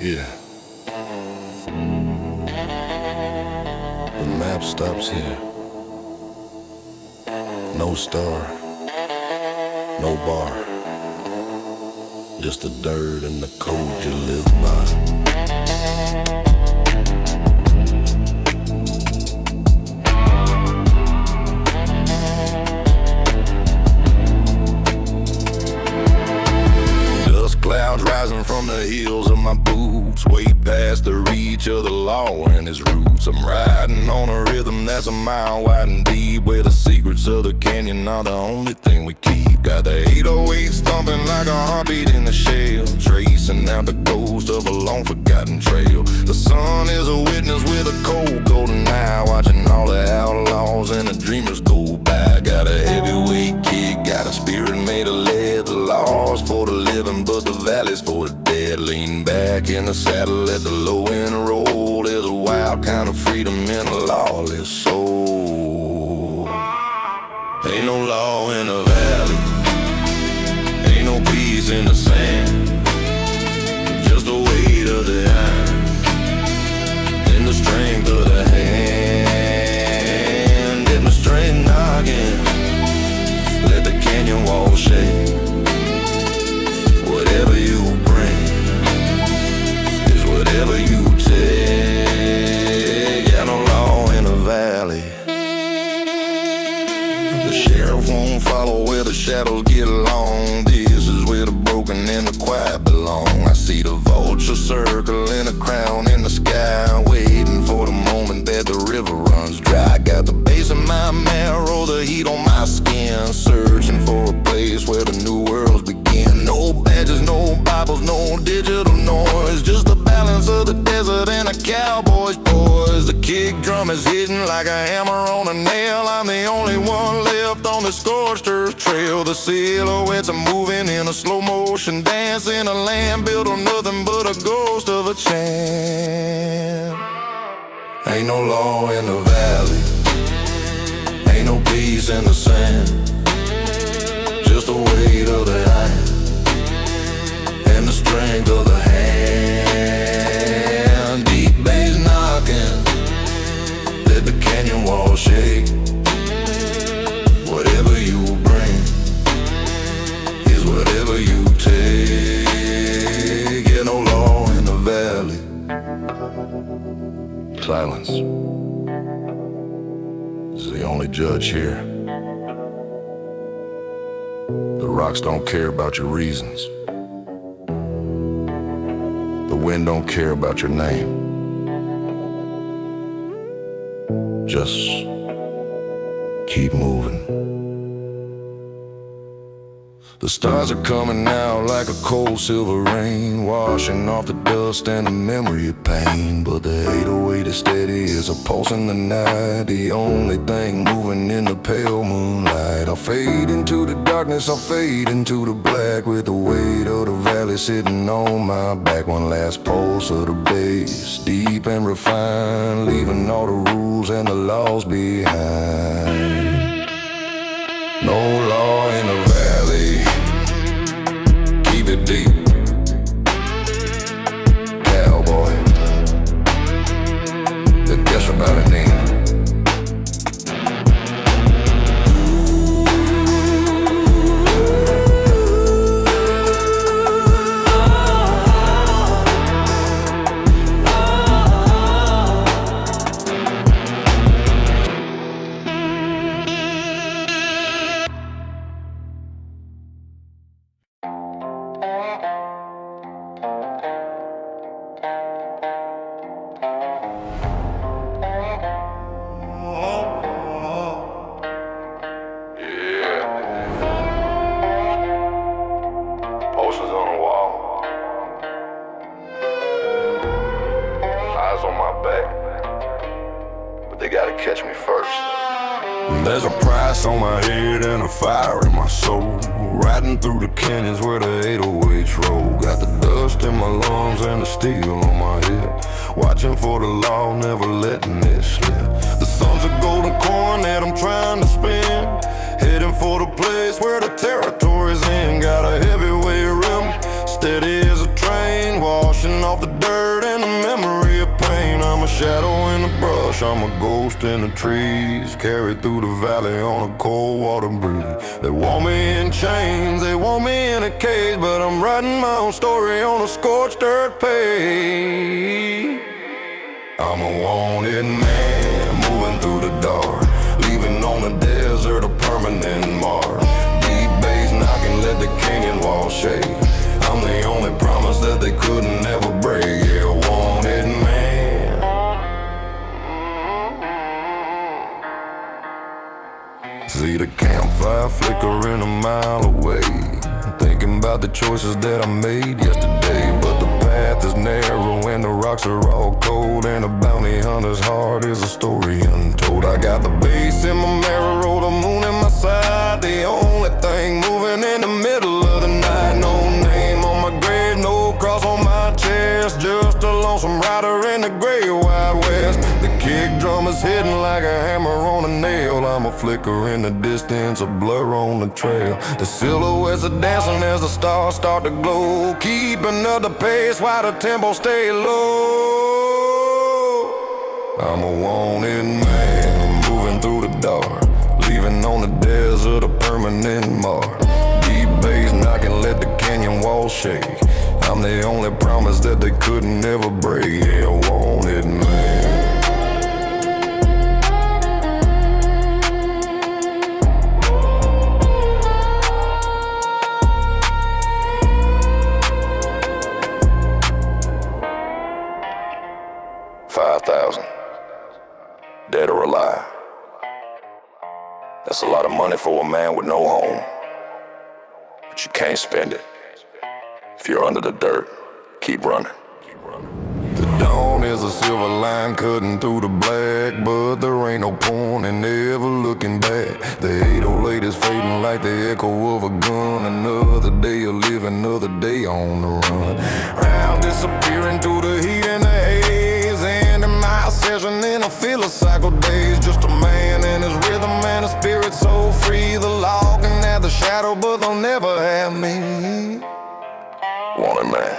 Yeah. The map stops here. No star, no bar. Just the dirt and the code you live by. Clouds rising from the heels of my boots, way past the reach of the law and its roots. I'm riding on a rhythm that's a mile wide and deep, where the secrets of the canyon are the only thing we keep. Got the 808 stomping like a heartbeat in the shell, tracing out the ghost of a long forgotten trail. The sun is a witness with a cold golden eye, watching all the outlaws and the dreamers go by. Got a heavyweight kick, got a spirit made of lead. The law's for the living, but the valley's for the dead. Lean back in the saddle, let the low end roll. There's a wild kind of freedom in a lawless soul. Ain't no law in the valley, ain't no peace in the sand. Just the weight of the iron and the strength of the hand. Get my strength knocking, let the canyon wall shake. Whatever you bring is whatever you take. Got no law in the valley. The sheriff won't follow where the shadows get long. This is where the broken and the quiet belong. I see the vulture circle in a crown in the sky, waiting for the moment that the river runs dry. Got the bass in my marrow, the heat on my skin, searching for a place where the new worlds begin. No badges, no Bibles, no digital noise, just the balance of the desert and a cowboy's poise. The kick drum is hitting like a hammer on a nail. I'm the only one left on the scorched earth trail. The silhouettes are moving in a slow motion dance in a land built on nothing but a ghost of a chance. Ain't no law in the valley, ain't no peace in the sand. Just the weight of the iron and the strength of the hand. Deep bass knocking, let the canyon wall shake. Whatever you bring is whatever you take. Yeah, no law in the valley. Silence is the only judge here. The rocks don't care about your reasons. The wind don't care about your name. Just keep moving. The stars are coming out like a cold silver rain, washing off the dust and the memory of pain. But the 808 is steady as a pulse in the night, the only thing moving in the pale moonlight. I'll fade into the darkness, I'll fade into the black, with the weight of the valley sitting on my back. One last pulse of the bass, deep and refined, leaving all the rules and the laws behind. No law in the valley, keep it deep. Cowboy, guess about it, name. Posters on the wall, eyes on my back, but they gotta catch me first. There's a price on my head and a fire in my soul, riding through the canyons where the 808s roll. Got the dust in my lungs and the steel on my head, watching for the law, never letting it slip. The sun's that's where the territory's in. Got a heavyweight rim, steady as a train, washing off the dirt and the memory of pain. I'm a shadow in the brush, I'm a ghost in the trees, carried through the valley on a cold water breeze. They want me in chains, they want me in a cage, but I'm writing my own story on a scorched earth page. I'm a wanted man, moving through the dark, leaving on the desert a permanent mark. Deep bass knocking, let the canyon wall shake. I'm the only promise that they couldn't ever break. Yeah, wanted man. See the campfire flickering a mile away, thinking about the choices that I made yesterday. But the path is narrow and the rocks are all cold, and a bounty hunter's heart is a story untold. I got the bass in my marrow, the moon in my side, the only thing moving in the middle of the night. No name on my grave, no cross on my chest, just a lonesome rider in the gray Wild West. The kick drum is hitting like a hammer on a nail. I'm a flicker in the distance, a blur on the trail. The silhouettes are dancing as the stars start to glow, keeping up the pace while the tempo stay low. I'm a wanted man, moving through the dark, leaving on the desert a permanent mark. Deep bass knocking, let the canyon wall shake. I'm the only promise that they couldn't ever break. Yeah, wanted man. Dead or alive. That's a lot of money for a man with no home, but you can't spend it. If you're under the dirt, keep running. The dawn is a silver line cutting through the black, but there ain't no point in ever looking back. The 808 is fading like the echo of a gun. Another day of living, another day on the run. Round disappearing through the heat and the haze, ending my session in a philosophical daze. Just a man and his rhythm and a spirit so free. The law can have the shadow, but they'll never have me. Wanted man,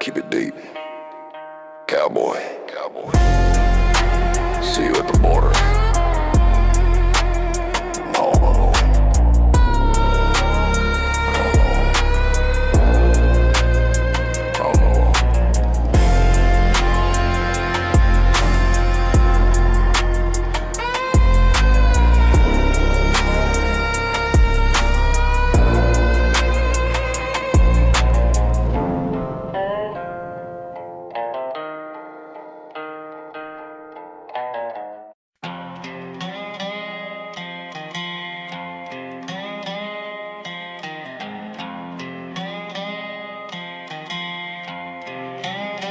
keep it deep. Cowboy, cowboy. See you at the border. All alone.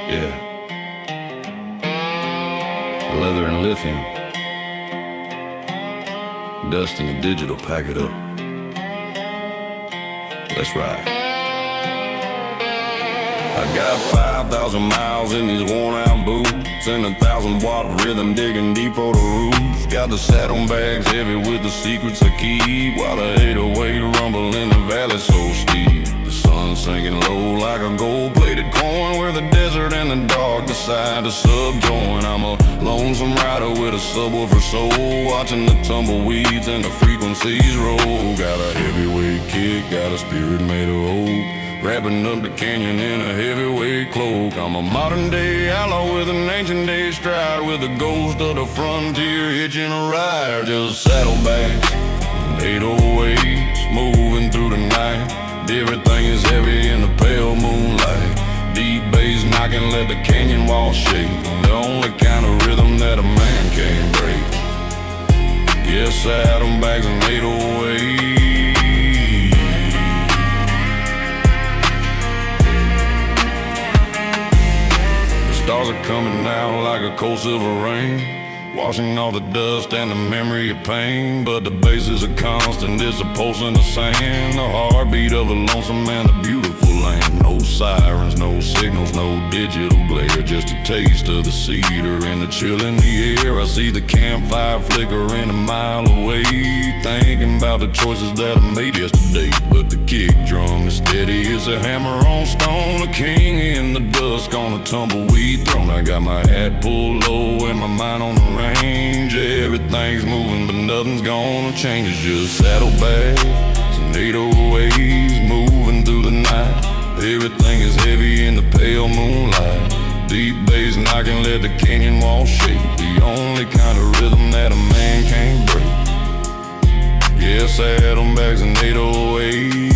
Yeah. Leather and lithium. Dust and the digital, pack it up. Let's ride. I got 5,000 miles in these worn out boots, and 1,000-watt rhythm digging deep for the roots. Got the saddlebags heavy with the secrets I keep, while the 808 rumble in the valley so steep. The sun sinking low like a gold-plated coin, where the desert and the dark decide to subjoin. I'm a lonesome rider with a subwoofer soul, watching the tumbleweeds and the frequencies roll. Got a heavyweight kick, got a spirit made of oak, wrapping up the canyon in a heavyweight cloak. I'm a modern-day outlaw with an ancient-day stride, with the ghost of the frontier hitching a ride. Just saddlebags and 808s moving through the night. Everything is heavy in the pale moonlight. Deep bass knocking, let the canyon wall shake. The only kind of rhythm that a man can't break. Yes, saddlebags and 808. Stars are coming out like a cold silver rain. washing all the dust and the memory of pain. But the bass is a constant, it's a pulse in the sand, the heartbeat of a lonesome man, a beautiful land. No sirens, no signals, no digital glare, just a taste of the cedar and the chill in the air. I see the campfire flickering a mile away, thinking about the choices that I made yesterday. But the kick drum is steady as a hammer on stone, a king in the dusk on a tumbleweed throne. I got my hat pulled low and my mind on the range. Everything's moving but nothing's gonna change. It's just saddlebags and 808s moving through the night. Everything is heavy in the pale moonlight. Deep bass knocking, let the canyon wall shake. The only kind of rhythm that a man can't break. Yeah, saddlebags and 808s.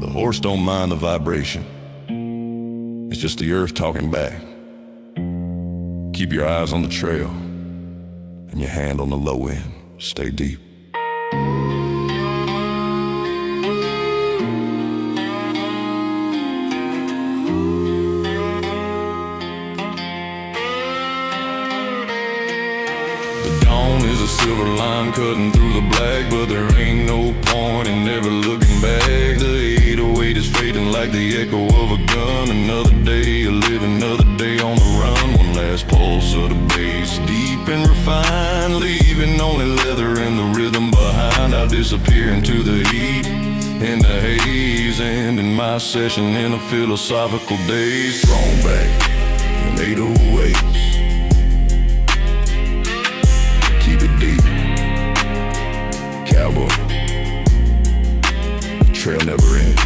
The horse don't mind the vibration, it's just the earth talking back. Keep your eyes on the trail and your hand on the low end. Stay deep. The dawn is a silver line cutting through the black, but there ain't no point in never looking back. The 808 is fading like the echo of a gun. Another day of living, another day on the run. One last pulse of the bass, deep and refined, leaving only leather and the rhythm behind. I disappear into the heat, in the haze, ending my session in a philosophical daze. Thrown back in 808s. Keep it deep, Cowboy. The trail never ends.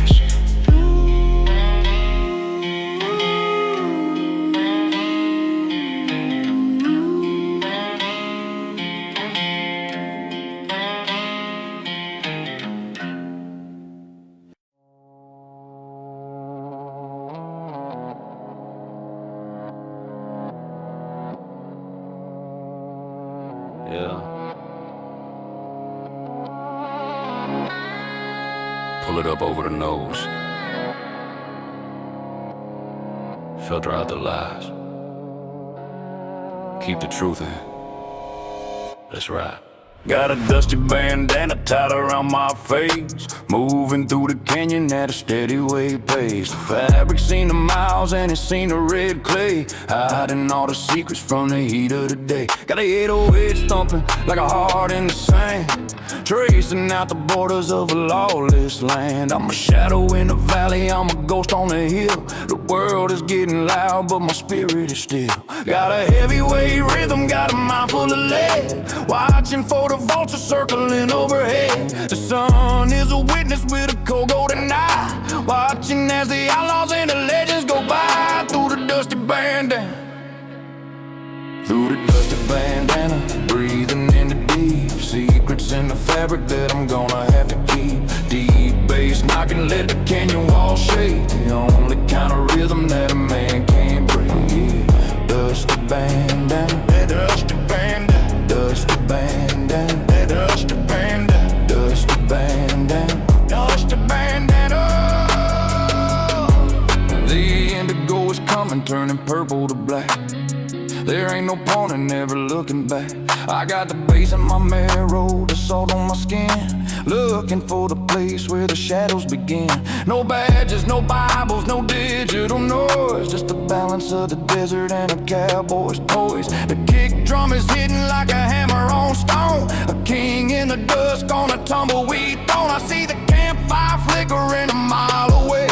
Yeah. Pull it up over the nose. Filter out the lies. Keep the truth in. Let's ride. Got a dusty bandana tied around my face, moving through the canyon at a steady wave pace. The fabric's seen the miles and it's seen the red clay, hiding all the secrets from the heat of the day. Got a 808 stomping like a heart in the sand, tracing out the borders of a lawless land. I'm a shadow in the valley, I'm a ghost on the hill. The world is getting loud, but my spirit is still. Got a heavyweight rhythm, got a mind full of lead, watching for the vultures circling overhead. The sun is a witness with a cold golden eye, watching as the outlaws and the legends go by. Through the dusty bandana, through the dusty bandana, breathing in the deep, secrets in the fabric that I'm gonna have to keep. Deep bass knocking, let the canyon wall shake. The only kind of rhythm that a man can't break. Dusty bandana, dusty bandana, dusty bandana, dusty bandana, dusty bandana, dusty bandana. The indigo is coming, turning purple to black. There ain't no point in never looking back. I got the bass in my marrow, the salt on my skin, looking for the place where the shadows begin. No badges, no Bibles, no digital noise, just the balance of the desert and a cowboy's poise. The kick drum is hitting like a hammer on stone, a king in the dusk on a tumbleweed throne. I see the campfire flickering a mile away,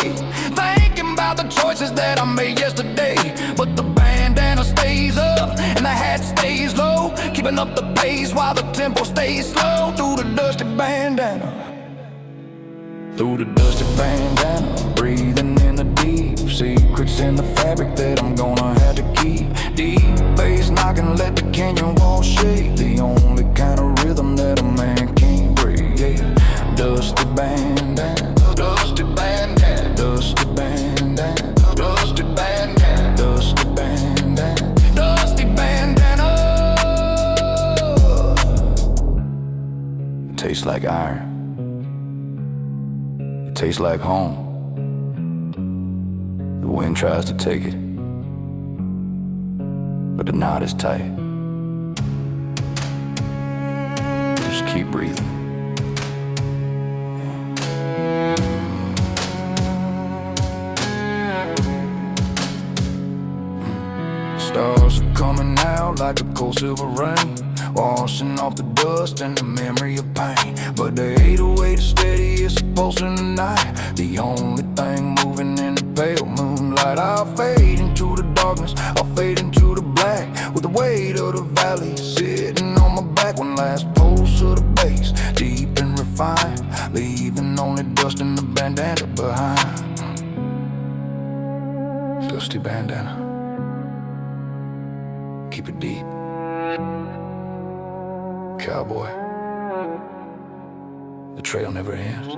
thinking about the choices that I made yesterday. But the bandana stays up and the hat stays low, keeping up the pace while the tempo stays slow. Through the dusty bandana, through the dusty bandana, breathing in the deep, secrets in the fabric that I'm gonna have to keep. Deep bass knocking, let the canyon wall shake. The only kind of rhythm that a man can't break. Yeah. Dusty bandana, dusty bandana, dusty bandana, dusty bandana, dusty bandana, dusty bandana. It tastes like iron, it tastes like home. The wind tries to take it, but the knot is tight. Just keep breathing. Stars are coming out like a cold silver rain, washing off the dust and the memory of pain. But the 808 is steady as a pulse in the night, the only thing moving in the pale moonlight. I'll fade into the darkness, I'll fade into the black, with the weight of the valley sitting on my back. One last pulse of the bass, deep and refined, leaving only dust in the bandana behind. Dusty bandana, keep it deep. Cowboy, the trail never ends.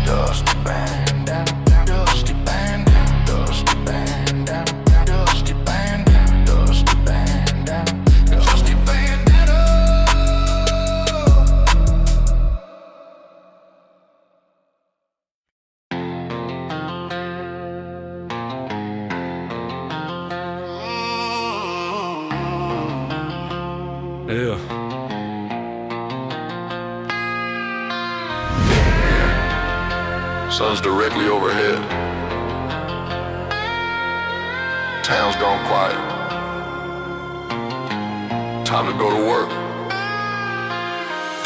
Dusty bandana, dusty bandana, dusty bandana, dusty bandana, dusty bandana, dusty bandana. Yeah. Sun's directly overhead. Town's gone quiet. Time to go to work.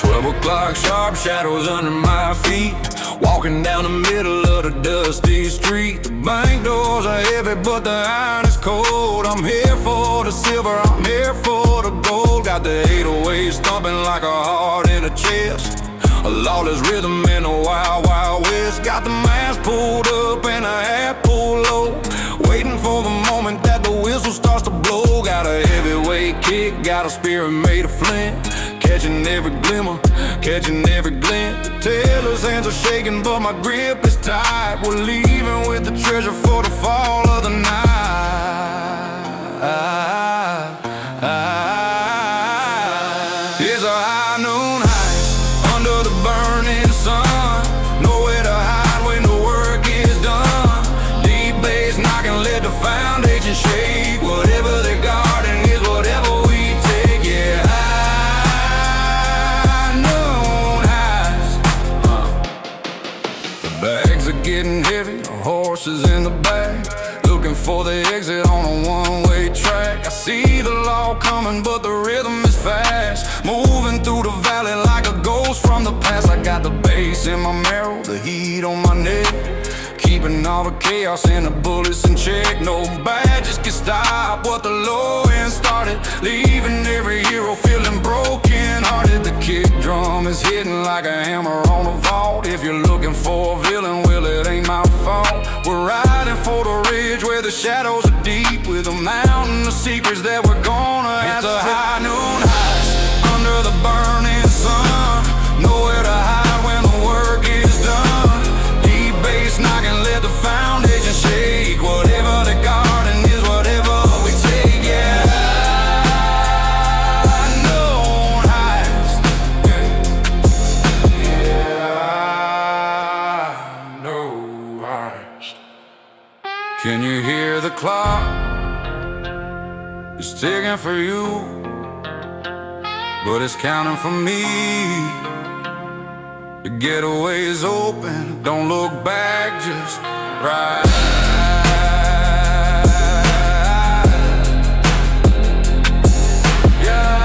12 o'clock, sharp shadows under my feet, walking down the middle of the dusty street. The bank doors are heavy, but the iron is cold. I'm here for the silver, I'm here for the gold. Got the 808 thumping like a heart in a chest, a lawless rhythm in the wild, wild west. Got the mask pulled up and a hat pulled low, waiting for the moment that the whistle starts to blow. Got a heavyweight kick, got a spirit made of flint, catching every glimmer, catching every glint. The tailor's hands are shaking, but my grip is tight. We're leaving with the treasure for the fall of the night. It's a high noon heist under the burning sun, nowhere to hide when the work is done. Deep bass knocking, let the foundation shake. Whatever they're guarding is whatever we take. Yeah, high noon heist. The bags are getting heavy, the horses in the back, looking for the exit on a one-way track. I see the law coming, but the rhythm is fast, moving through the valley like a ghost from the past. I got the bass in my marrow, the heat on my neck, keeping all the chaos and the bullets in check. No badges can stop what the low end started, leaving every hero feeling broken hearted. The kick drum is hitting like a hammer on a vault. If you're looking for a villain, well, it ain't my fault. We're riding for the ridge where the shadows are deep, with a mountain of secrets that we're gonna have to high noon heist under the burning sun, nowhere to hide when the work is done. Deep bass knocking, let the foundation shake. Whatever the garden is, whatever we take. Yeah, noon heist. Yeah, noon heist. Can you hear the clock? It's ticking for you, but it's counting for me. The getaway is open, don't look back, just ride. Yeah.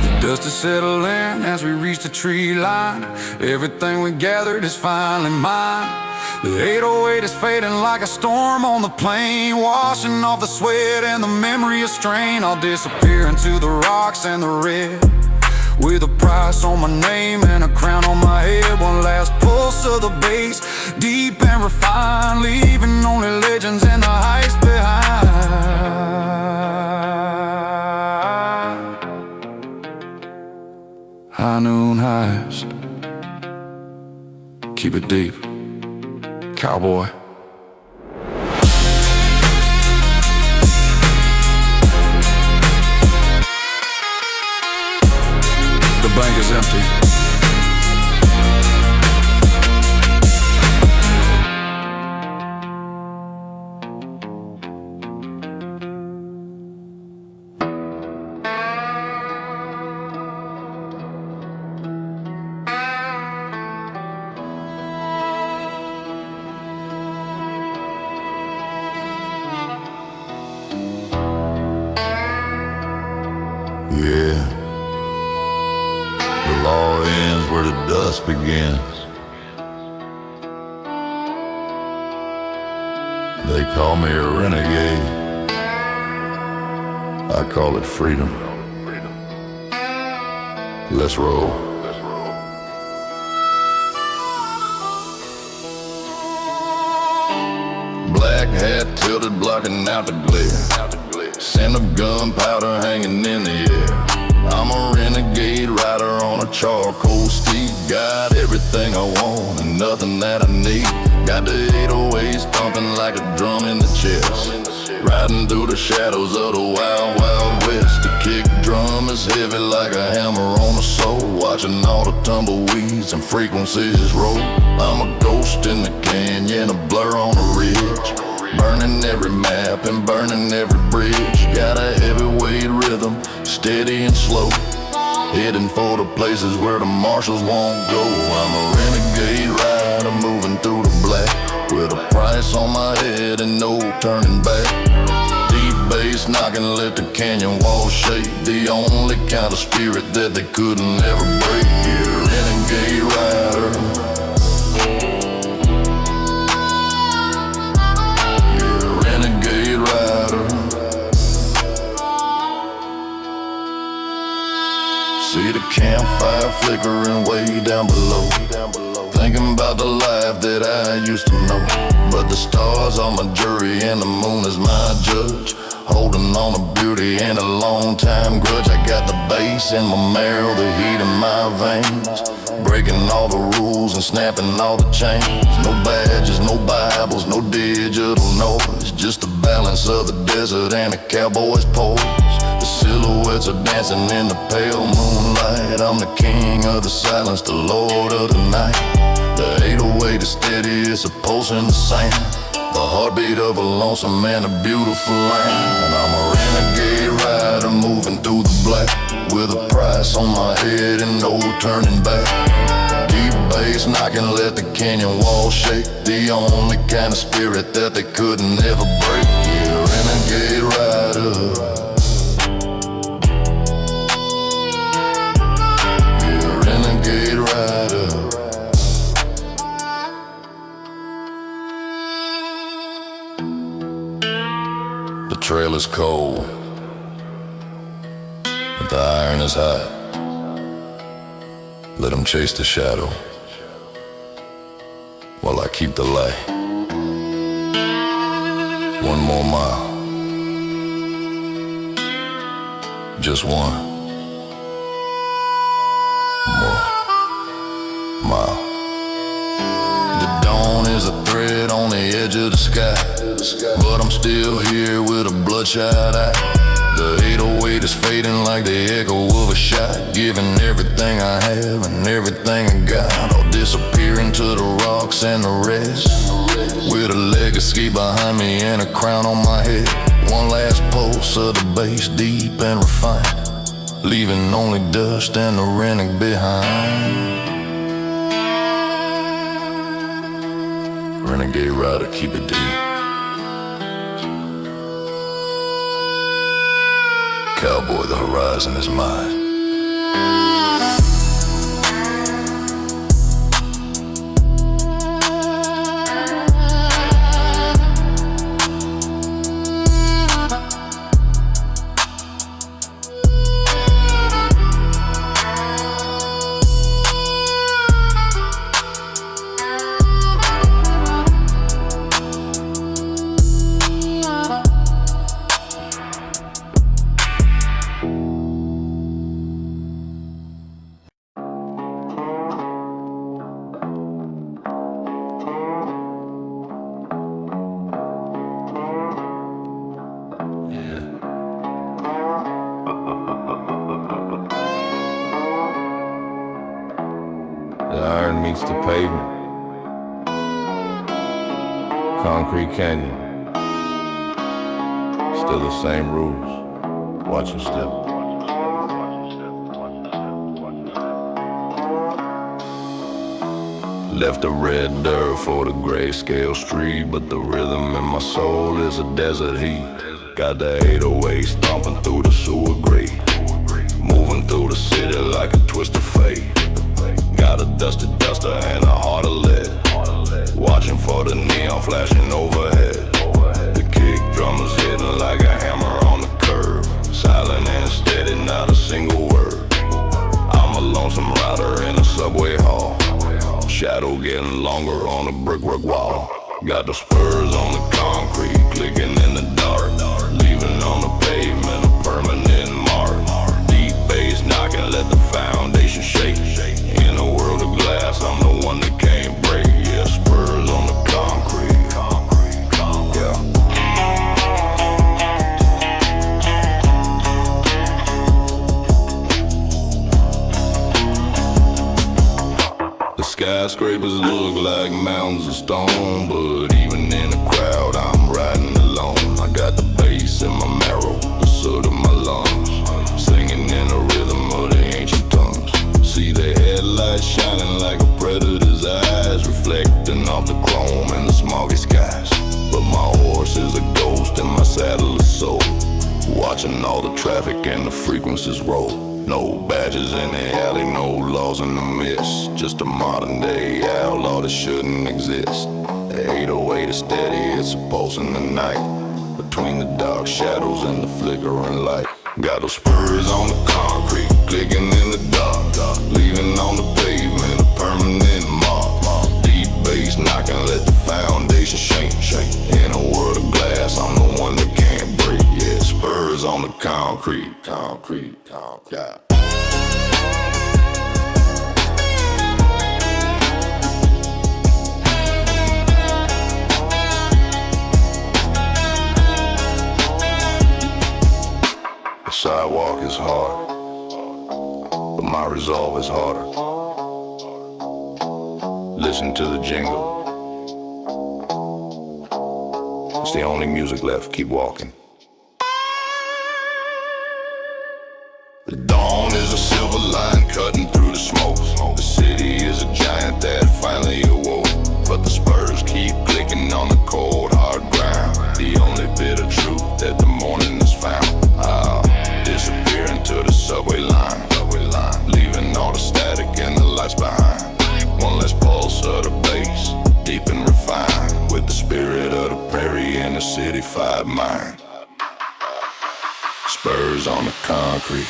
The dust is settling as we reach the tree line. Everything we gathered is finally mine. The 808 is fading like a storm on the plain, washing off the sweat and the memory of strain. I'll disappear into the rocks and the red, with a price on my name and a crown on my head. One last pulse of the bass, deep and refined, leaving only legends and the heights behind. High noon heist, keep it deep. Cowboy. The bank is empty. Yeah, the law ends where the dust begins. They call me a renegade. I call it freedom. Let's roll. Black hat tilted, blocking out the glare. Scent of gunpowder hanging in the air. I'm a renegade rider on a charcoal steed. Got everything I want and nothing that I need. Got the 808s thumping like a drum in the chest. Riding through the shadows of the wild, wild west. The kick drum is heavy like a hammer on a soul. Watching all the tumbleweeds and frequencies roll. I'm a ghost in the canyon, a blur on the ridge. Burning every map and burning every bridge. Got a heavyweight rhythm, steady and slow. Heading for the places where the marshals won't go. I'm a renegade rider moving through the black, with a price on my head and no turning back. Deep bass knocking, let the canyon walls shake. The only kind of spirit that they couldn't ever break. Yeah, renegade rider. See the campfire flickering way down below. Thinking about the life that I used to know. But the stars are my jury and the moon is my judge. Holding on to beauty and a long time grudge. I got the bass in my marrow, the heat in my veins. Breaking all the rules and snapping all the chains. No badges, no Bibles, no digital noise. Just the balance of the desert and a cowboy's pose. The silhouettes are dancing in the pale moonlight. I'm the king of the silence, the lord of the night. The 808 is steady, it's a pulse in the sand. The heartbeat of a lonesome man, a beautiful land. I'm a renegade rider moving through the black, with a price on my head and no turning back. Deep bass knocking, let the canyon walls shake. The only kind of spirit that they couldn't ever break. Yeah, renegade rider. The trail is cold, but the iron is hot. Let them chase the shadow while I keep the light. One more mile, just one more mile. The dawn is a thread on the edge of the sky, but I'm still here with a bloodshot eye. The 808 is fading like the echo of a shot. Giving everything I have and everything I got, all disappearing to the rocks and the rest. With a legacy behind me and a crown on my head. One last pulse of the bass, deep and refined, leaving only dust and the renegade behind. Renegade rider, keep it deep. Cowboy, the horizon is mine. meets the pavement. Concrete canyon. Still the same rules. Watch your step. Left the red dirt for the grayscale street, but the rhythm in my soul is a desert heat. Got the 808 stomping through the sewer grate, moving through the city like a twist of fate. Got a dusted duster and a heart of lead, watching for the neon flashing overhead. The kick drum is hitting like a hammer on the curb, silent and steady, not a single word. I'm a lonesome rider in a subway hall, shadow getting longer on the brickwork wall. Got the spurs on the concrete, clicking in the dark, leaving on the pavement a permanent mark. Deep bass knocking, let the foundation shake. In a world of glass, I'm the one that can't break. Yeah, spurs on the concrete. Yeah. The skyscrapers look like mountains of stone, but even in a crowd, I'm riding alone. I got the bass in my marrow, the soot of my lungs, singing in the rhythm of the ancient tongues. See the headlights shining like a predator's eyes, reflecting off the chrome and the smoggy skies. But my horse is a ghost and my saddle is soul, watching all the traffic and the frequencies roll. No badges in the alley, no laws in the mist, just a modern day outlaw that shouldn't exist. The 808 is steady, it's a pulse in the night, between the dark shadows and the flickering light. Got those spurs on the concrete, clicking in the dark, leaving on the pavement a permanent mark. Deep bass knocking, let the foundation shake. In a world of glass, I'm the one that can't break. Yeah, spurs on the concrete. Yeah. The sidewalk is hard, but my resolve is harder. Listen to the jingle. It's the only music left, keep walking. The dawn is a silver line cutting through the smoke. The city is a giant that finally awoke, but the spurs keep clicking on the cold hard ground. The only bit of truth that the morning has found. I'll disappear into the subway line, leaving all the static and the lights behind. One less pulse of the bass, deep and refined, with the spirit of the prairie and the city-fied mind. Spurs on the concrete,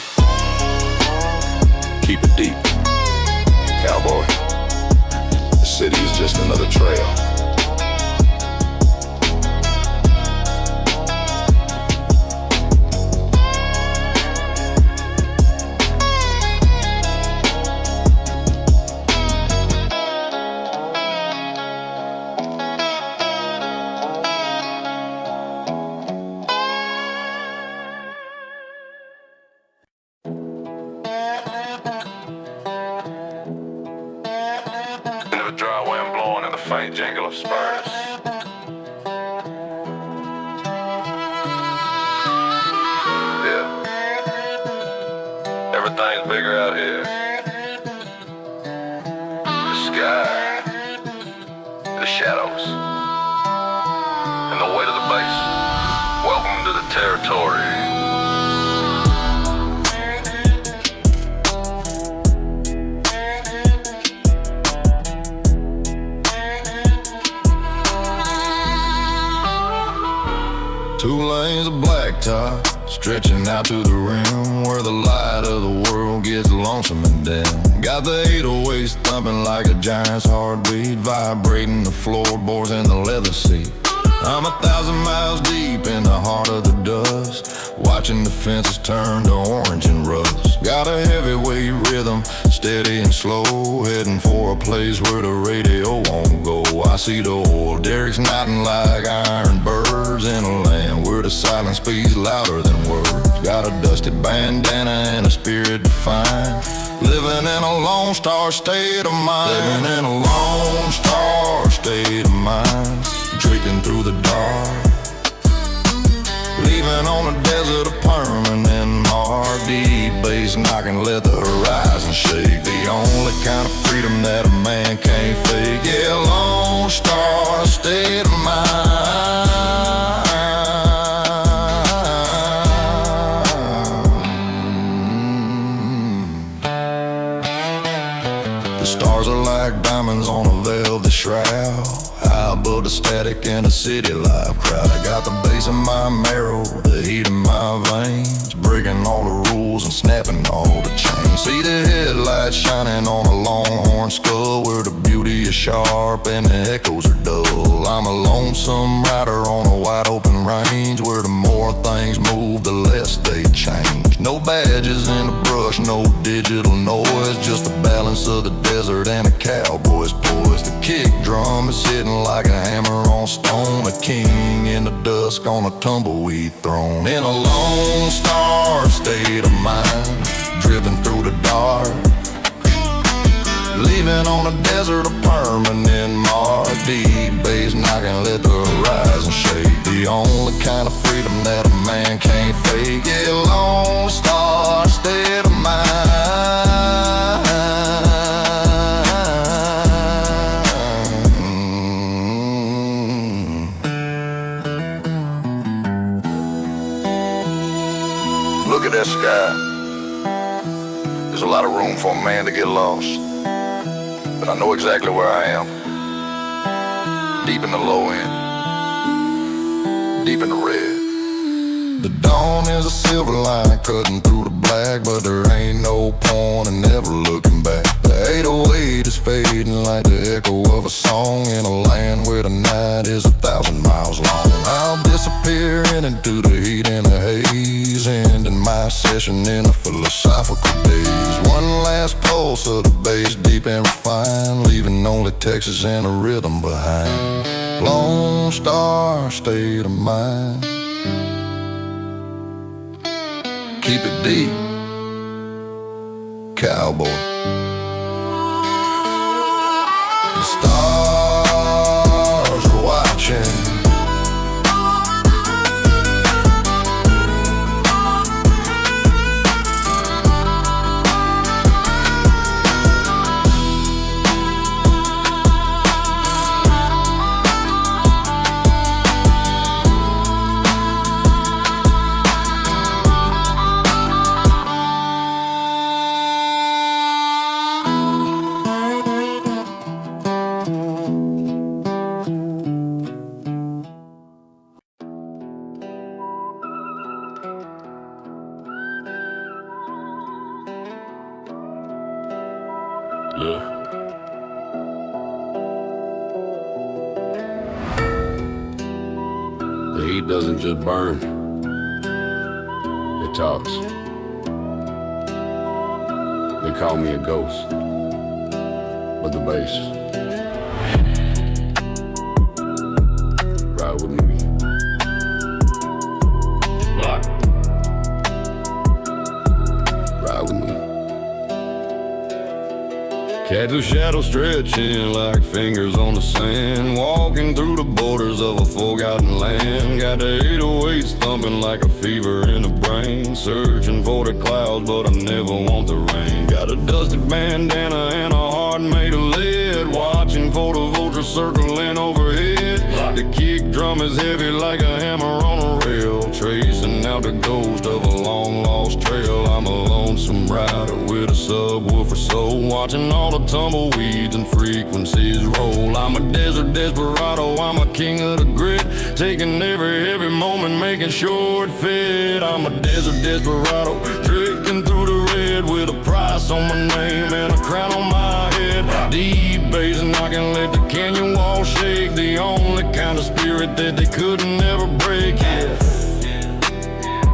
keep it deep, cowboy. The city is just another trail. Dry wind blowing and the faint jingle of spurs. Yeah, everything's bigger out here. The sky, the shadows, and the weight of the bass. Welcome to the territory. Two lanes of blacktop, stretching out to the rim, where the light of the world gets lonesome and dim. Got the 808s thumping like a giant's heartbeat, vibrating the floorboards and the leather seat. I'm 1,000 miles deep in the heart of the dust, watching the fences turn to orange and rust. Got a heavyweight rhythm, steady and slow, heading for a place where the radio won't go. I see the old derricks knotting like iron birds in a land where the silence speaks louder than words. Got a dusty bandana and a spirit defined, Living in a lone star state of mind. Living in a lone star state of mind. Drinking through the dark. Leaving on a desert of permanent mark. Deep bass knocking, let the horizon shake. The only kind of freedom that a man can't fake. Yeah, lone star state of mind. The stars are like diamonds on a velvet shroud. High above the static in a city life crowd. I got the bass in my marrow, the heat in my veins, breaking all the rules and snapping all the chains. See the headlights shining on a longhorn skull, where the beauty is sharp and the echoes are dull. I'm a lonesome rider on a wide open range, where the more things move, the less they change. No badges in the brush, no digital noise, just the balance of the desert and a cowboy's poise. The kick drum is sitting like a hammer on stone, a king in the dusk on a tumbleweed throne. In a lone star state of mind, driven through the dark. Leaving on a desert of permanent mark. Deep bass knocking, let the horizon shake. The only kind of freedom that a man can't fake. Yeah, lone star state of mind. Look at that sky. There's a lot of room for a man to get lost, but I know exactly where I am. Deep in the low end, deep in the red. The dawn is a silver line cutting through the black, but there ain't no point in never looking back. The 808 is fading like the echo of a song in a land where the night is 1,000 miles long. I'll disappear into the heat and the haze, ending my session in a philosophical daze. One last pulse of the bass, deep and refined, leaving only Texas and a rhythm behind. Lone star state of mind. Keep it deep, cowboy. The stars are watching. Look. The heat doesn't just burn, it talks. They call me a ghost, but the bass. Ride with me. Lock. Ride with me. Casual shadows stretching like fingers on the sand, walking through the borders of a forgotten land. Got the 808s thumping like a fever in the brain, searching for the clouds but I never want the rain. Got a dusty bandana and a heart made of lead, watching for the vulture circling overhead. The kick drum is heavy like a hammer on a rail, tracing out the ghost of a long lost trail. I'm a lonesome rider with a subwoofer soul, watching all the tumbleweeds and frequencies roll. I'm a desert desperado, I'm a king of the grit, taking every moment, making sure it fit. I'm a desert desperado, drinking through the red, with a price on my name and a crown on my head. Deep bass knocking, let the canyon wall shake. The only kind of spirit that they couldn't ever break. Yeah.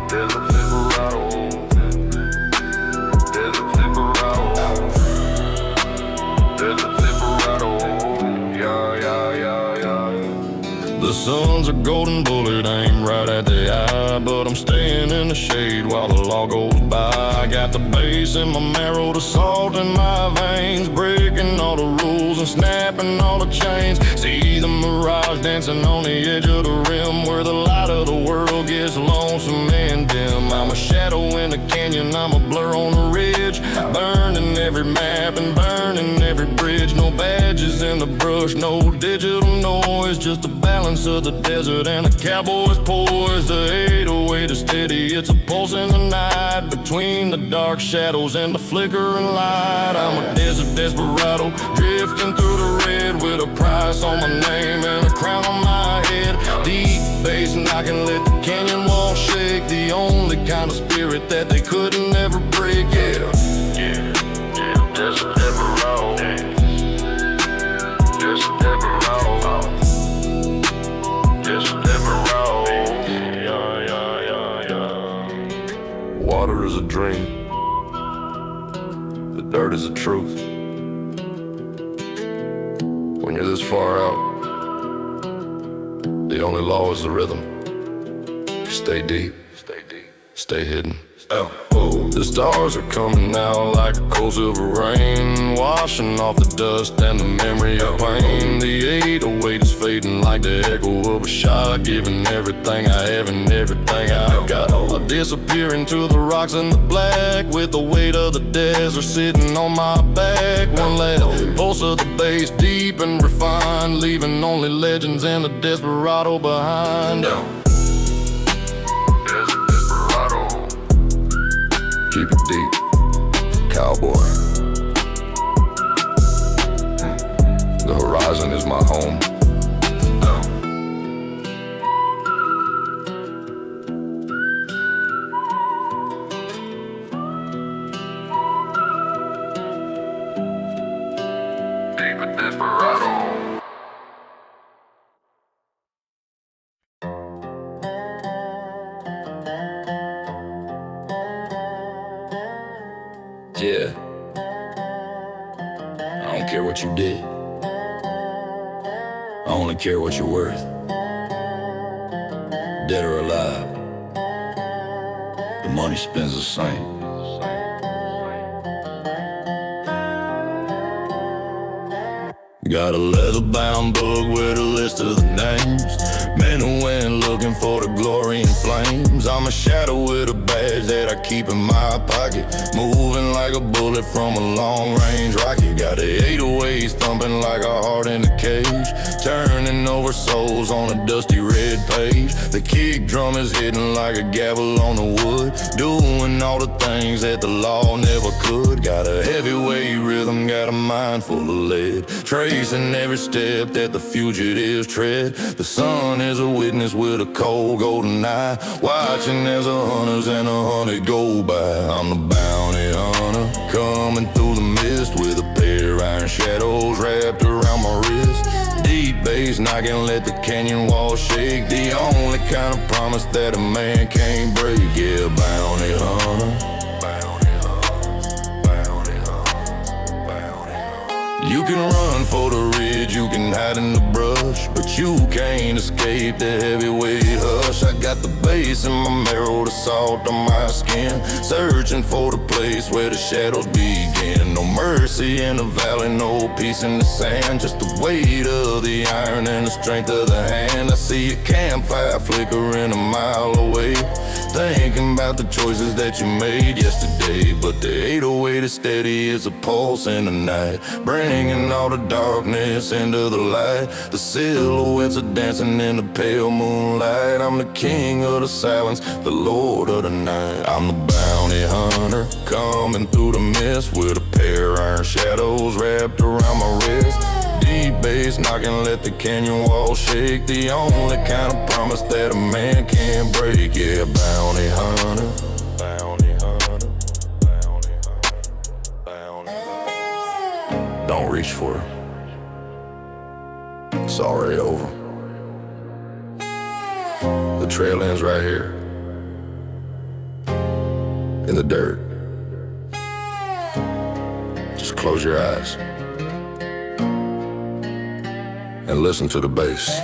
Desert desperado. Desert desperado. Desert desperado. Yeah, yeah, yeah, yeah. The sun's a golden bullet aimed right at the eye, but I'm staying in the shade while the law goes by. I got the bass in my marrow, the salt in my veins, breaking all the rules and snapping all the chains. See the mirage dancing on the edge of the rim, where the light of the world gets lonesome and dim. I'm a shadow in the canyon, I'm a blur on the ridge, burning every map and burning every bridge. No badges in the brush, no digital noise, just the balance of the desert and the cowboy's poise. The 808 is steady, it's a pulse in the night, between the dark shadows and the flickering light. I'm a desert desperado, drifting through the red, with a price on my name and a crown on my head. Deep bass knocking, let the canyon wall shake, the only kind of spirit that they couldn't ever break. Yeah, desert desperado, desert desperado, desert desperado. Water is a dream, the dirt is a truth. When you're this far out, the only law is the rhythm. Stay deep, stay hidden. The stars are coming out like a cold silver rain, washing off the dust and the memory of pain. The 808 is fading like the echo of a shot, giving everything I have and everything I've got. I disappear into the rocks and the black, with the weight of the desert sitting on my back. One last pulse of the bass, deep and refined, leaving only legends and a desperado behind. Keep it deep, Cowboy. The horizon is my home. Deep and desperado. Yeah, I don't care what you did, I only care what you're worth. Dead or alive, the money spends the same. Got a leather-bound book with a list of the names, men who went looking for the glory and flames. I'm a shadow with a badge that I keep in my pocket, moving like a bullet from a long-range rocket. Got the 808s thumping like a heart in a cage, turning over souls on a dusty red page. The kick drum is hitting like a gavel on the wood, doing all the things that the law never could. Got a heavyweight rhythm, got a mind full of lead, tracing every step that the fugitives tread. The sun is a witness with a cold golden eye, watching as the hunters and the hunted go by. I'm the bounty hunter, coming through the mist, with a pair of iron shadows wrapped around my wrist. Deep bass knocking, let the canyon wall shake, the only kind of promise that a man can't break. Yeah, bounty hunter. You can run for the ridge, you can hide in the brush, but you can't escape the heavyweight hush. I got the bass in my marrow, the salt on my skin, searching for the place where the shadows begin. No mercy in the valley, no peace in the sand, just the weight of the iron and the strength of the hand. I see a campfire flickering a mile away, thinking about the choices that you made yesterday. But the 808 is steady, it's a pulse in the night, bringing all the darkness into the light. The silhouettes are dancing in the pale moonlight. I'm the king of the silence, the lord of the night. I'm the bounty hunter, coming through the mist, with a pair of iron shadows wrapped around my wrist. Deep bass knocking, let the canyon wall shake, the only kind of promise that a man can't break. Yeah, bounty hunter. Bounty hunter. Bounty hunter. Bounty hunter. Don't reach for it, it's already over. The trail ends right here, in the dirt. Just close your eyes and listen to the bass.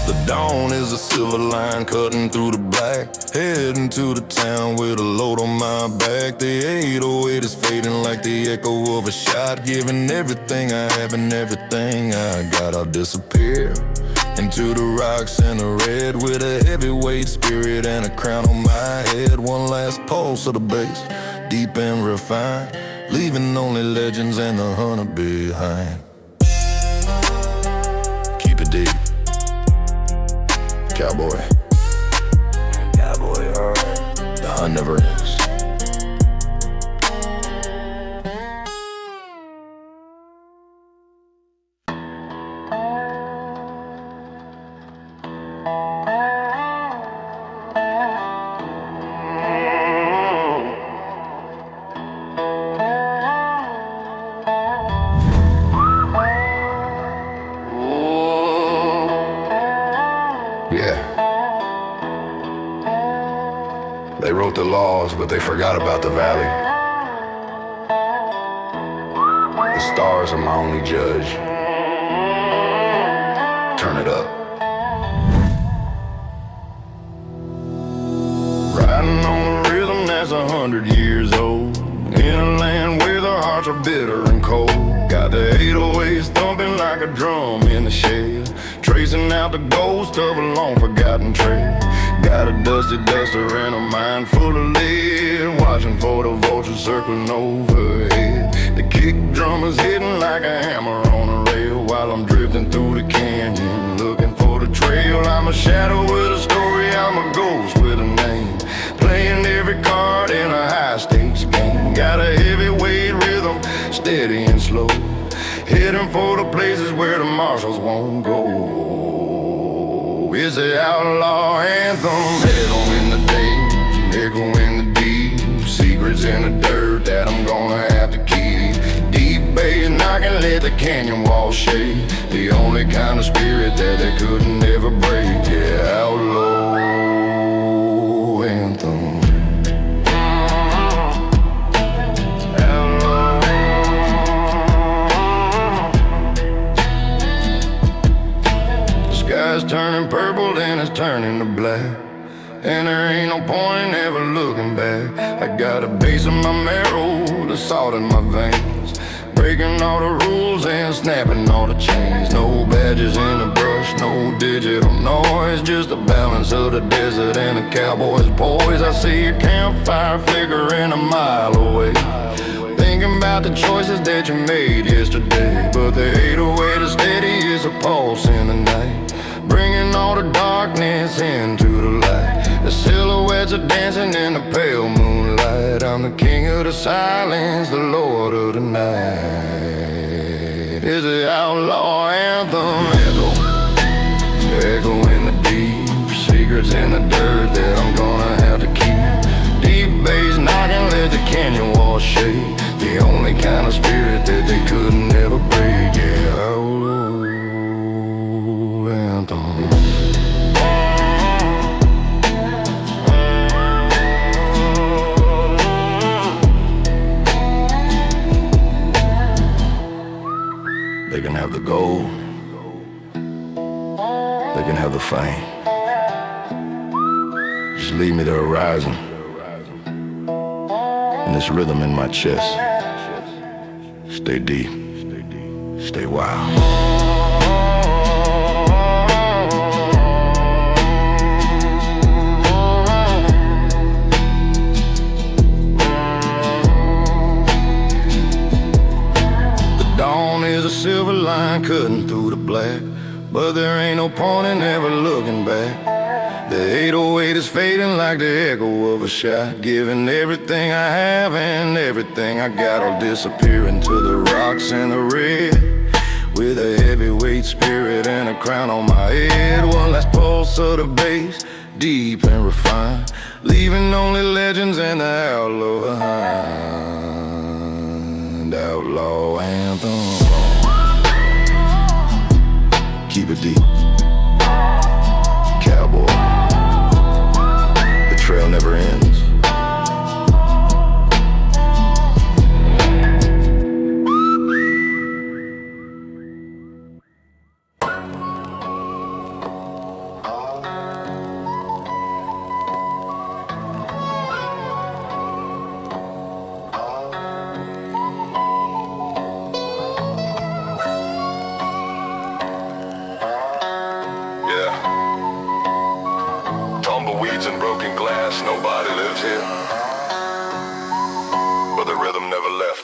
The dawn is a silver line cutting through the black, heading to the town with a load on my back. The 808 is fading like the echo of a shot, giving everything I have and everything I got. I'll disappear into the rocks and the red with a heavyweight spirit and a crown on my head. One last pulse of the bass, deep and refined, leaving only legends and the hunter behind. Keep it deep, Cowboy. Cowboy, alright. The hunt never ends. Yeah. They wrote the laws, but they forgot about the valley. The stars are my only judge. Turn it up. Riding on a rhythm that's 100 years old, in a land where the hearts are bitter and cold. Got the 808s thumping like a drum in the shed, tracing out the ghost of a long forgotten trail. Got a dusty duster and a mind full of lead, watching for the vultures circling overhead. The kick drum is hitting like a hammer on a rail, while I'm drifting through the canyon looking for the trail. I'm a shadow with a story, I'm a ghost with a name, playing every card in a high stakes game. Got a heavyweight rhythm, steady and slow, heading for the places where the marshals won't go. It's the outlaw anthem, echo in the day, echo in the deep, secrets in the dirt that I'm gonna have to keep. Deep bass knocking, let the canyon wall shake, the only kind of spirit that they couldn't ever break. Yeah, outlaw anthem. It's turning purple and it's turning to black, and there ain't no point in ever looking back. I got a bass in my marrow, the salt in my veins, breaking all the rules and snapping all the chains. No badges in the brush, no digital noise, just the balance of the desert and the cowboy's poise. I see a campfire flickering a mile away, thinking about the choices that you made yesterday. But the 808 is steady as a pulse in the night, bringing all the darkness into the light. The silhouettes are dancing in the pale moonlight. I'm the king of the silence, the lord of the night. It's the outlaw anthem, echo, echo in the deep, secrets in the dirt that I'm gonna have to keep. Deep bass knocking, let the canyon wall shake, the only kind of spirit that they couldn't ever break. Yeah, outlaw anthem. They can have the gold, they can have the fame, just lead me to the horizon, and this rhythm in my chest. Stay deep, stay wild. There's a silver line cutting through the black, but there ain't no point in ever looking back. The 808 is fading like the echo of a shot, giving everything I have and everything I got. I'll disappear into the rocks and the red, with a heavyweight spirit and a crown on my head. One last pulse of the bass, deep and refined, leaving only legends and the outlaw behind. Outlaw anthem. Keep it deep, Cowboy. The trail never ends. kids and broken glass, nobody lives here. But the rhythm never left.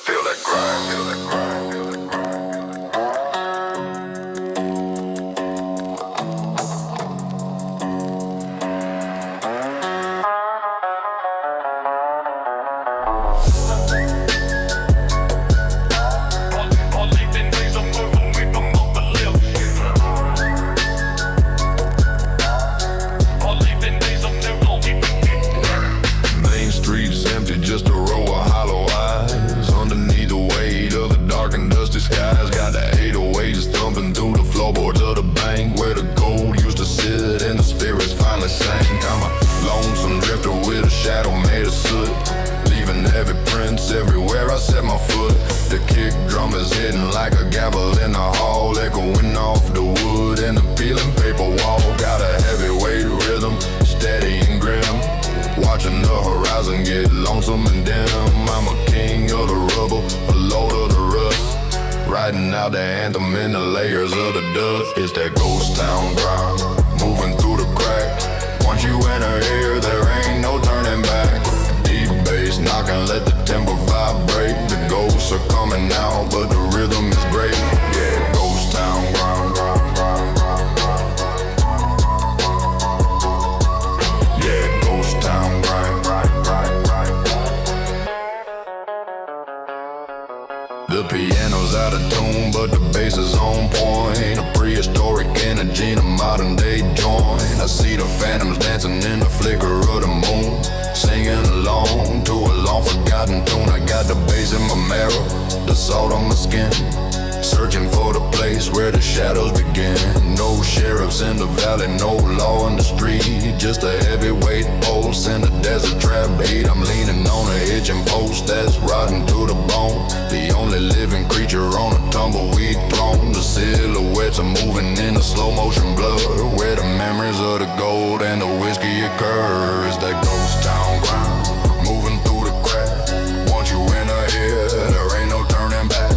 Feel that grind, feel that grind, feel that grind. Just a row of hollow eyes underneath the weight of the dark and dusty skies. Got the 808s thumping through the floorboards of the bank where the gold used to sit and the spirits finally sank. I'm a lonesome drifter with a shadow made of soot, leaving heavy prints everywhere I set my foot. The kick drum is hitting like a gavel in the hall, echoing off the wood and the peeling paper wall. Got a heavyweight rhythm, steady and grim, watching the horizon get lonesome and dim. I'm a king of the rubble, a lord of the rust, riding out the anthem in the layers of the dust. It's that ghost town grind, moving through the cracks. Once you enter here, there ain't no turning back. Deep bass knocking, let the tempo vibrate. The ghosts are coming out, but the rhythm is great. Yeah, ghost town grind, grind, grind, grind, grind, grind. Yeah, ghost town grind, grind, grind, grind. The piano's out of tune, but the bass is on point. A prehistoric energy in a modern day joint. I see the phantoms dancing in the flicker of the moon, singing along to a long forgotten tune. I got the bass in my marrow, the salt on my skin, searching for the place where the shadows begin. No sheriffs in the valley, no law in the street, just a heavyweight pulse in the desert trap beat. I'm leaning on a hitching post that's rotten to the bone, the only living creature on a tumbleweed throne. The silhouettes are moving in a slow motion blur, where the memories of the gold and the whiskey occurs. That ghost town grind, moving through the cracks. Once you enter here, there ain't no turning back.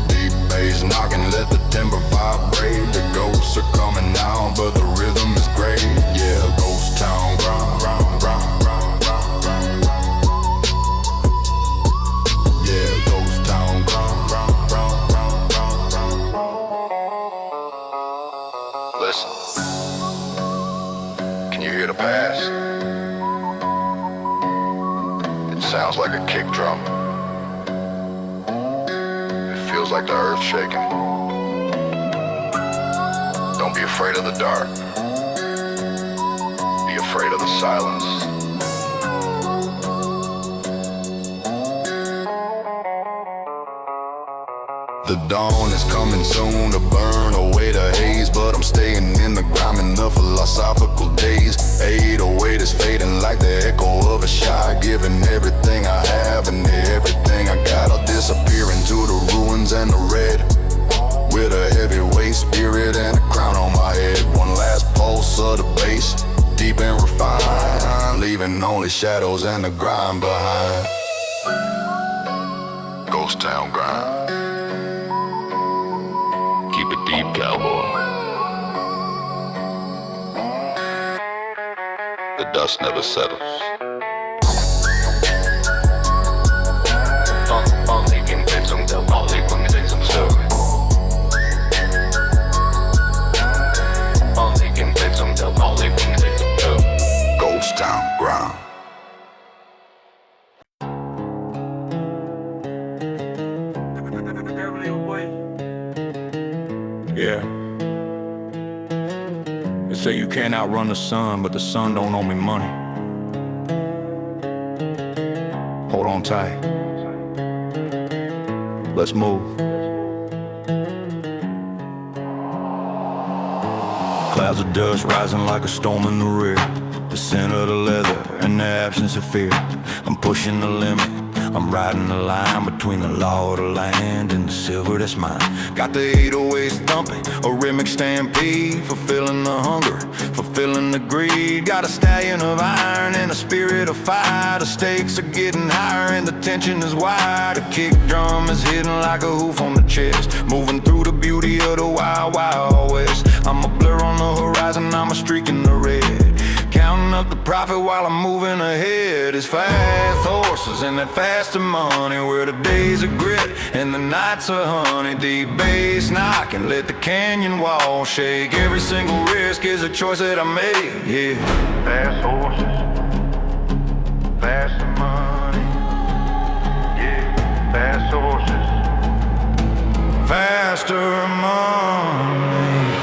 Deep bass knocking, let the timber vibrate. The ghosts are coming out, but the rhythm is great. Yeah, ghost town grind, grind, grind, grind, grind, grind, grind. Yeah, ghost town grind, grind, grind, grind, grind, grind. Listen, can you hear the past? It sounds like a kick drum. It feels like the earth shaking. Don't be afraid of the dark. Be afraid of the silence. The dawn is coming soon to burn away the haze, but I'm staying in the grime in the philosophical days. 808 is fading like the echo of a shot, giving everything I have and everything I got. I'll disappear into the ruins and the red, with a heavyweight spirit and a crown on my head. One last pulse of the bass, deep and refined, leaving only shadows and the grind behind. Ghost town grind. Keep it deep, cowboy. The dust never settles. Ghost town grind. Yeah. They say you can't outrun the sun, but the sun don't owe me money. Hold on tight. Let's move. Clouds of dust rising like a storm in the rear, the scent of the leather and the absence of fear. I'm pushing the limit, I'm riding the line between the law of the land and the silver that's mine. Got the 808s thumping, a rhythmic stampede, fulfilling the hunger, fulfilling the greed. Got a stallion of iron and a spirit of fire. The stakes are getting higher and the tension is wide. The kick drum is hitting like a hoof on the chest, moving through the beauty of the wild, wild west. I'm a blur on the horizon, I'm a streak in the red, counting counting up the profit while I'm moving ahead. It's fast horses and that faster money, where the days are grit and the nights are honey. Deep bass knocking, let the canyon wall shake. Every single risk is a choice that I made, yeah. Fast horses, faster money. Yeah, fast horses. Faster money.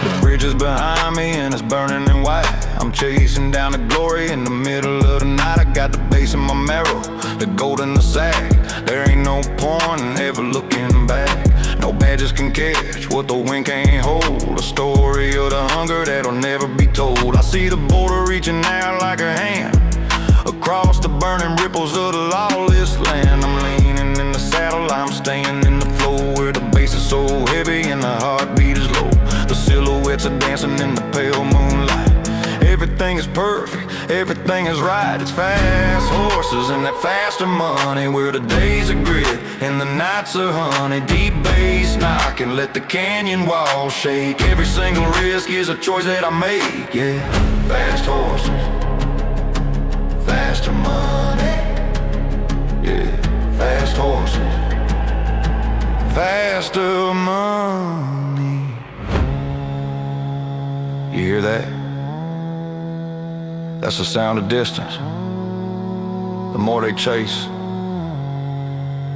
The bridge is behind me and it's burning in white. I'm chasing down the glory in the middle of the night. I got the bass in my marrow, the gold in the sack. There ain't no point in ever looking back. No badges can catch what the wind can't hold. A story of the hunger that'll never be told. I see the border reaching out like a hand across the burning ripples of the lawless land. I'm leaning in the saddle, I'm staying in the flow, where the bass is so heavy and the heartbeat is low. The silhouettes are dancing in the pale moonlight. Everything is perfect, everything is right. It's fast horses and that faster money, where the days are grit and the nights are honey. Deep bass knocking, let the canyon wall shake. Every single risk is a choice that I make, yeah. Fast horses, faster money, yeah. Fast horses, faster money. You hear that? That's the sound of distance. The more they chase,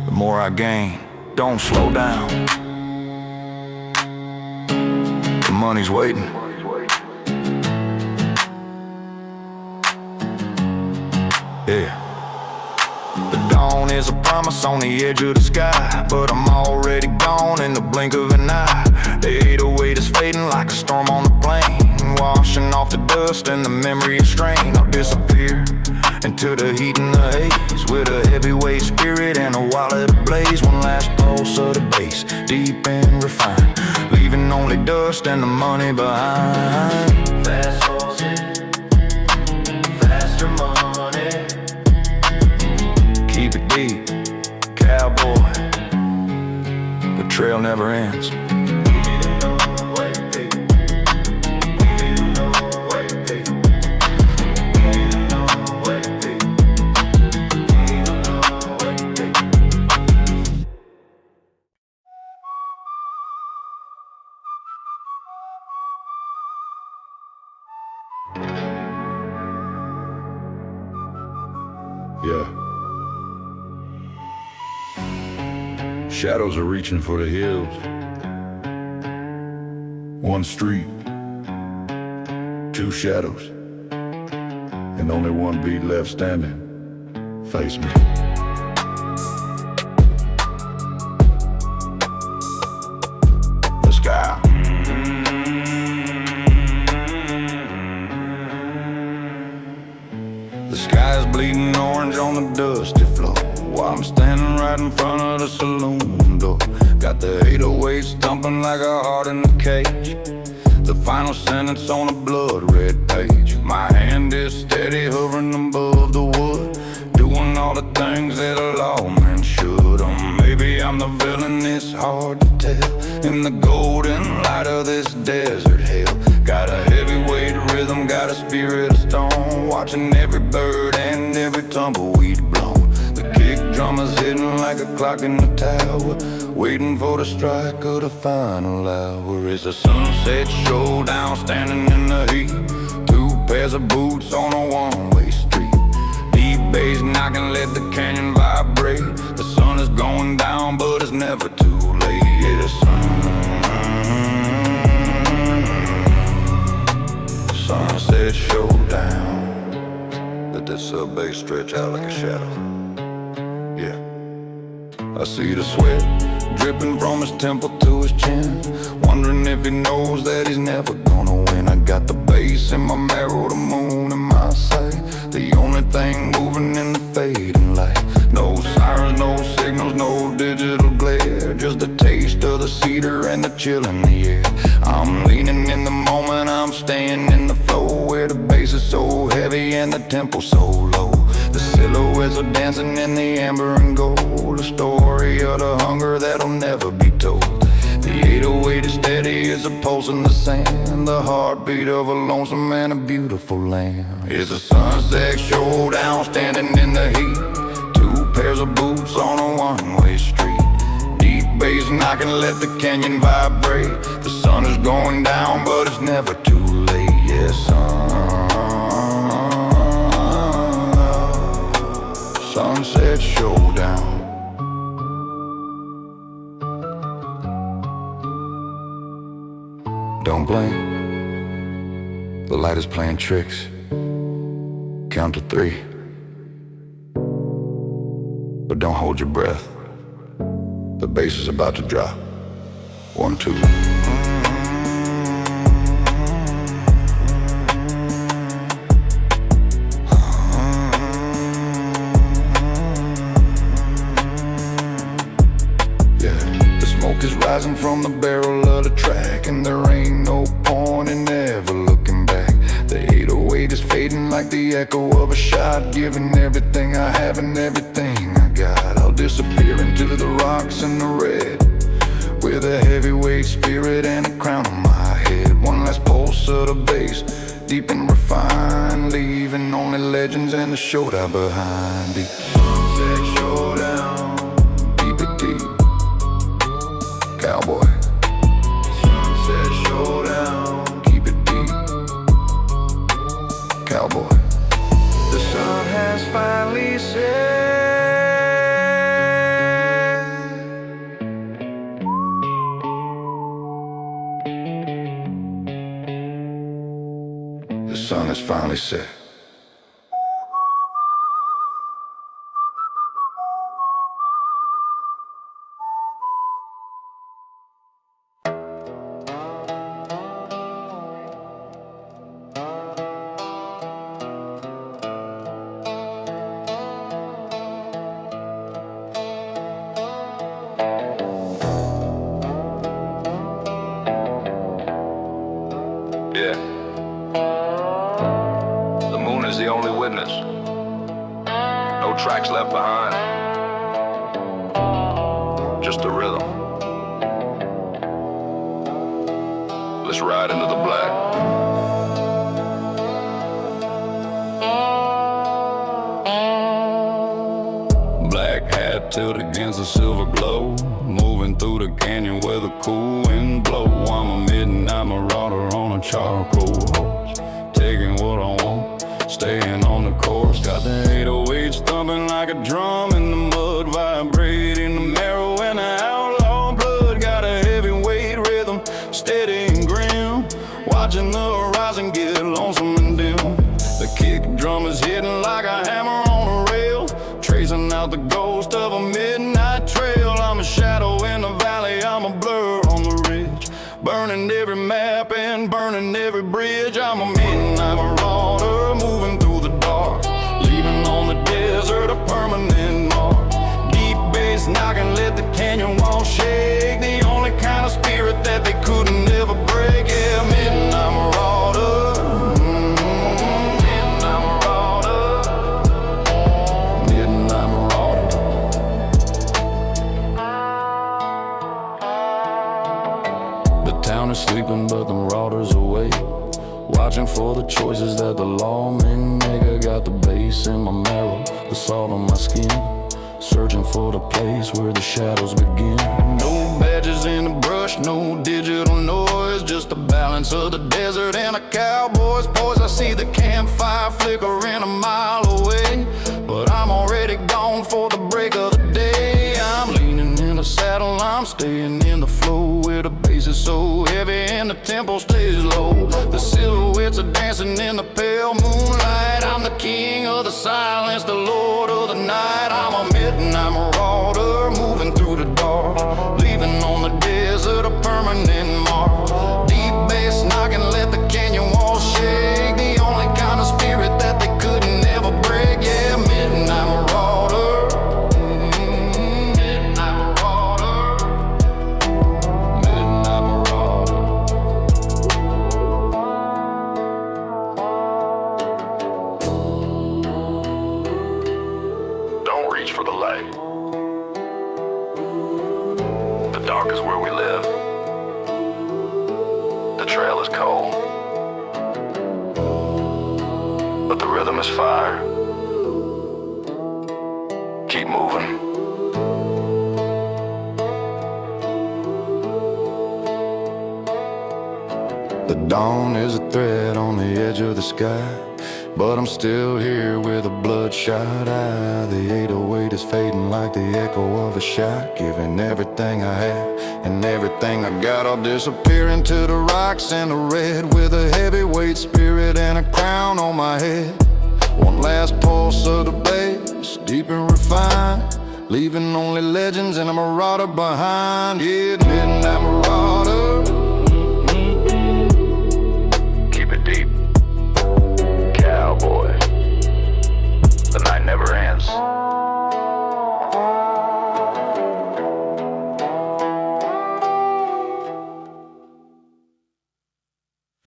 the more I gain. Don't slow down. The money's waiting. Yeah. The dawn is a promise on the edge of the sky, but I'm already gone in the blink of an eye. The 808 is fading like a storm on the plane, washing off the dust and the memory of strain. I'll disappear into the heat and the haze, with a heavyweight spirit and a wallet ablaze. One last pulse of the bass, deep and refined, leaving only dust and the money behind. Fast horses, faster money. Keep it deep, cowboy. The trail never ends. Yeah. Shadows are reaching for the hills. One street, two shadows, and only one beat left standing. Face me. The sky. The sky is bleeding orange on the dusty floor, while I'm standing right in front of the saloon door. Got the 808s thumping like a heart in a cage, the final sentence on a blood-red page. My hand is steady hovering above the wood, doing all the things that a lawman should. Maybe I'm the villain, it's hard to tell, in the golden light of this desert hell. Got a heavyweight rhythm, got a spirit of stone, watching every bird and every tumbleweed blown. The kick drum is hitting like a clock in the tower, waiting for the strike of the final hour. It's a sunset showdown, standing in the heat, two pairs of boots on a one-way street. Deep bass knocking, let the canyon vibrate. The sun is going down, but it's never too late. Yeah, the sunset showdown. Let that sub bass stretch out like a shadow. Yeah. I see the sweat dripping from his temple to his chin, wondering if he knows that he's never gonna win. I got the bass in my marrow, the moon in my sight, the only thing moving in the fading light. No sirens, no signals, no digital glare, just the taste of the cedar and the chill in the air. I'm leaning in the moment, I'm staying in the flow, where the bass is so heavy and the tempo so low. The silhouettes are dancing in the amber and gold, a story of the hunger that'll never be told. The 808 is steady as a pulse in the sand, the heartbeat of a lonesome and a beautiful land. It's a sunset showdown, standing in the heat. Two pairs of boots on a one-way street. Deep bass knocking, let the canyon vibrate. The sun is going down, but it's never too late. Yeah, sunset showdown. Don't blink, the light is playing tricks. Count to 3, but don't hold your breath. The bass is about to drop. 1, 2. Smoke is rising from the barrel of the track, and there ain't no point in ever looking back. The 808 is fading like the echo of a shot, giving everything I have and everything I got. I'll disappear into the rocks and the red, with a heavyweight spirit and a crown on my head. One last pulse of the bass, deep and refined, leaving only legends and the showdown behind. The sunset showdown, deep it deep. Cowboy. Sunset showdown, keep it deep. Cowboy. The sun has finally set. The sun has finally set. Yeah. The moon is the only witness. No tracks left behind. Just a rhythm. Let's ride into the black. Black hat tilted against a silver glow, moving through the canyon where the cool wind blow. I'm a midnight marauder on a charcoal horse, taking what I want, staying on the course. Got the 808s thumping like a drum in the mud, vibrating the marrow and the outlaw blood. Got a heavyweight rhythm, steady and grim, watching the horizon get lonesome and dim. The kick drum is hitting like a hammer on a rail, tracing out the ghost of a midnight trail. I'm a shadow in the valley, I'm a blur on the ridge, burning every map and burning every bridge. I'm a midnight marauder, moving through the dark, leaving on the desert a permanent mark. Deep bass knocking, let the canyon wall shake, the only kind of spirit that they couldn't ever break. Yeah, midnight marauder. Town is sleeping, but the marauders awake, watching for the choices that the lawmen make. I got the bass in my marrow, the salt on my skin, searching for the place where the shadows begin. No badges in the brush, no digital noise, just the balance of the desert and a cowboy's poise. I see the campfire flickering a mile away, but I'm already gone for the break of the day. I'm leaning in the saddle, I'm staying in the flow, where the bass is so heavy and the tempo stays low. The silhouettes are dancing in the pale moonlight. I'm the king of the silence, the lord of the night. I'm a midnight marauder, moving through the dark, leaving on the desert a permanent mark. Deep bass knocking, let the canyon wall shake, the only kind of spirit that they couldn't ever break. Yeah, midnight marauder. For the light. The dark is where we live. smell is cold, but the rhythm is fire. Keep moving. The dawn is a thread on the edge of the sky, but I'm still here with a bloodshot eye. The 808 is fading like the echo of a shot, giving everything I have and everything I got. I'll disappear into the rocks and the red, with a heavyweight spirit and a crown on my head. One last pulse of the bass, deep and refined, leaving only legends and a marauder behind. Yeah, midnight marauder. Keep it deep.